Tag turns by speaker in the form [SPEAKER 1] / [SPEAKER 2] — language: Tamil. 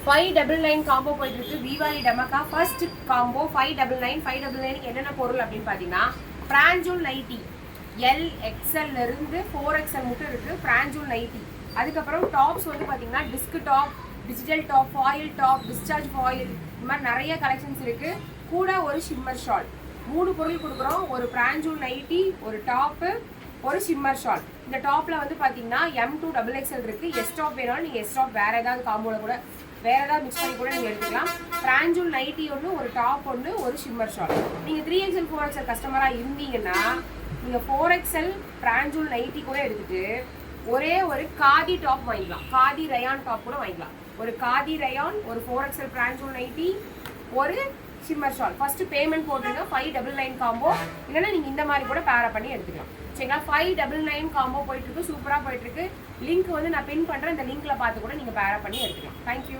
[SPEAKER 1] 599 காம்போ போயிட்டு இருக்கு. Deepavali டமக்கா first combo 599. 599 என்னென்ன பொருள் அப்படின்னு பார்த்தீங்கன்னா பிராஞ்சூல் நைட்டி எல் எக்ஸ்எல் இருந்து 4XL மட்டும் இருக்கு. பிராஞ்சூல் நைட்டி, அதுக்கப்புறம் டாப்ஸ் வந்து பார்த்தீங்கன்னா disk top, digital top, foil top, discharge foil, இந்த மாதிரி நிறைய கலெக்ஷன்ஸ் இருக்கு. கூட ஒரு ஷிம்மர் ஷால், 3 பொருள் கொடுக்குறோம். ஒரு பிராஞ்சூல் நைட்டி, ஒரு டாப்பு, ஒரு ஷிம்மர் ஷால். இந்த டாப்ல வந்து பார்த்தீங்கன்னா M2 XXL இருக்கு. எஸ் டாப் வேணாலும் நீங்கள் எஸ் டாப் வேற ஏதாவது காம்போல கூட வேற ஏதாவது மிக்ஸ் பண்ணி கூட நீங்கள் எடுத்துக்கலாம். பிராஞ்சூல் நைட்டி ஒன்று, ஒரு டாப் ஒன்று, ஒரு ஷிம்மர் ஷால். நீங்கள் 3XL 4XL கஸ்டமராக இருந்தீங்கன்னா நீங்கள் 4XL பிராஞ்சூல் நைட்டி கூட எடுத்துட்டு ஒரே ஒரு காதி டாப் வாங்கிக்கலாம். காதி ரயான் டாப் கூட வாங்கிக்கலாம். ஒரு காதி ரயான், ஒரு 4XL பிராஞ்சூல் நைட்டி, ஒரு ஷிம்மர் ஷால். ஃபர்ஸ்ட் பேமெண்ட் போட்டுருங்க. 599 காம்போ. இல்லைன்னா நீங்கள் இந்த மாதிரி கூட பேரப் பண்ணி எடுத்துக்கலாம். சரிங்களா? 599 காம்போ போயிட்டு இருக்கு. சூப்பராக போயிட்டு இருக்கு. லிங்க் வந்து நான் பின் பண்ணுறேன். இந்த லிங்க்ல பார்த்து கூட நீங்கள் பேரப் பண்ணி எடுத்துக்கலாம். தேங்க்யூ.